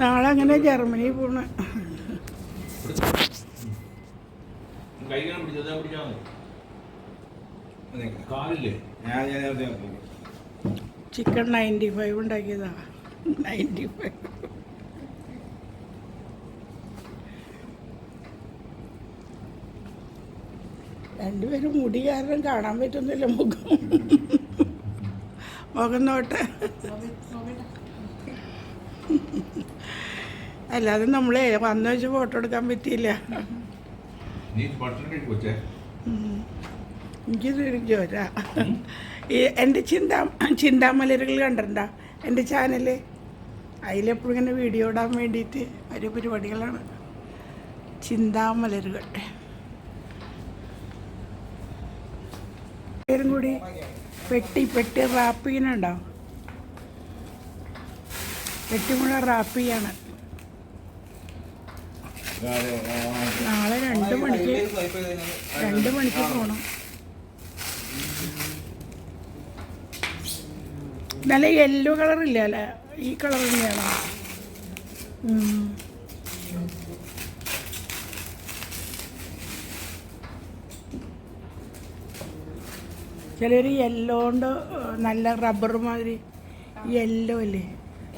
നാളെ അങ്ങനെ ജർമ്മനി പോണ. ചിക്കൻ 95 ഉണ്ടാക്കിയതാ. 95 രണ്ടുപേരും മുടി കാരണം കാണാൻ പറ്റുന്നില്ല മുഖം. മുഖം നോട്ടെ. അല്ലാതെ നമ്മളെ വന്നു വെച്ച് ഫോട്ടോ എടുക്കാൻ പറ്റിയില്ല. എനിക്കിത് ചോര. എൻ്റെ ചിന്താമലരുകൾ കണ്ടിട്ടുണ്ടോ എൻ്റെ ചാനല്? അതിലെപ്പോഴും ഇങ്ങനെ വീഡിയോ ഇടാൻ വേണ്ടിയിട്ട് ഒരു പരിപാടികളാണ്. ചിന്താമലരുകൾ പേരും കൂടി പെട്ടി റാപ്പ് ചെയ്യുന്നുണ്ടോ? പെട്ടി മുഴുവൻ റാപ്പ് ചെയ്യാണ്. നാളെ 2 മണിക്ക് പോകണം. നല്ല യെല്ലോ കളറില്ല അല്ലേ? ഈ കളർ തന്നെയാണോ? ചിലർ യെല്ലോ കൊണ്ട് നല്ല റബ്ബർ മാതിരി യെല്ലോ അല്ലേ?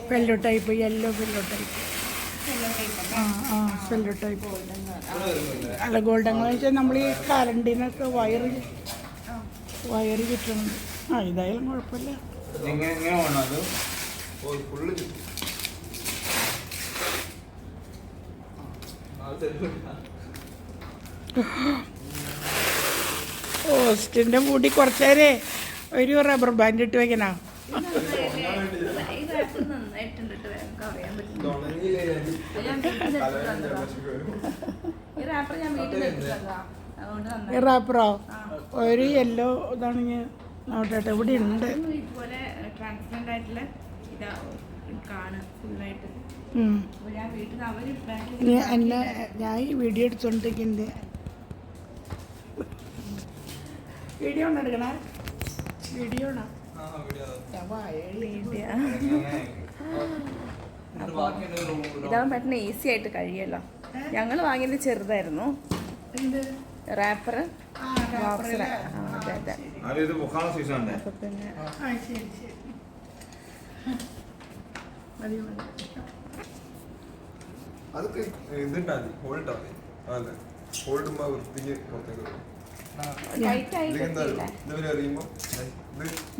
Fellow type, yellow fellow type. Fellow type അല്ല, ഗോൾഡൻ കളർ വെച്ചാൽ നമ്മൾ ഈ കറണ്ടിനൊക്കെ വയറ് കിട്ടണം. ഇതായാലും കുഴപ്പമില്ല. പോസ്റ്റിൻ്റെ മൂടി കുറച്ചേരെ ഒരു റബ്ബർ ബാൻഡ് ഇട്ട് വെക്കണോ? റാപ്പറോ? ഒരു യെല്ലോ ഇതാണ്. ഞാൻ നോട്ടെ, ഇവിടെ ഉണ്ട്. ഞാൻ ഈ വീഡിയോ എടുത്തോണ്ടിരിക്കുന്നത്. വീഡിയോ ആണ് എടുക്കണേ? വീഡിയോ ആണോ? ഇതാകുമ്പോൾ പെട്ടെന്ന് ഈസി ആയിട്ട് കഴിയല്ലോ. ഞങ്ങൾ വാങ്ങിയത് ചെറുതായിരുന്നു റാപ്പർ.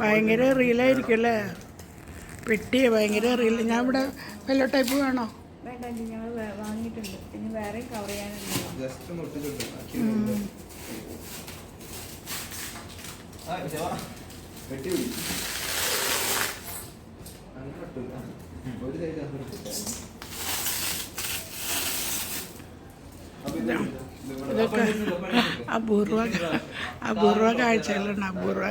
ഭയങ്കര റീലായിരിക്കും അല്ലേ? പെട്ടി ഭയങ്കര റീൽ. ഞാൻ ഇവിടെ ഫെല്ലോ ടൈപ്പ് വേണോ? വേണ്ട, ഞങ്ങൾ വാങ്ങിയിട്ടുണ്ട്. പിന്നെ വേറെ കവർ ചെയ്യാനുണ്ട്. ഇതൊക്കെ അപൂർവ കാഴ്ചകളുണ്ട്. അപൂർവ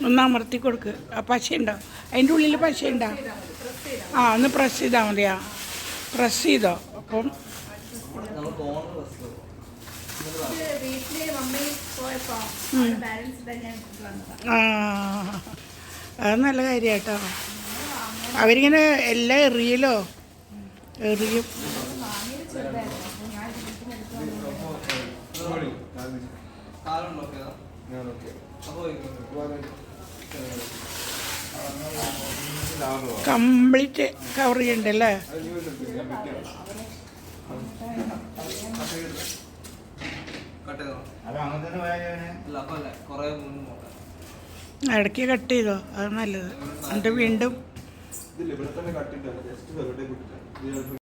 ഒന്ന് അമർത്തി കൊടുക്ക്. ആ പശയുണ്ടോ? അതിൻ്റെ ഉള്ളിൽ പശയുണ്ടോ? ഒന്ന് പ്രസ് ചെയ്താൽ മതിയാ. പ്രസ് ചെയ്തോ? അപ്പം അത് നല്ല കാര്യമായിട്ടോ. അവരിങ്ങനെ എല്ലാം എറിയലും. Complete cover ചെയ്യണ്ടല്ലേ? ഇടയ്ക്ക് കട്ട് ചെയ്തോ? അത് നല്ലത്. എന്നിട്ട് വീണ്ടും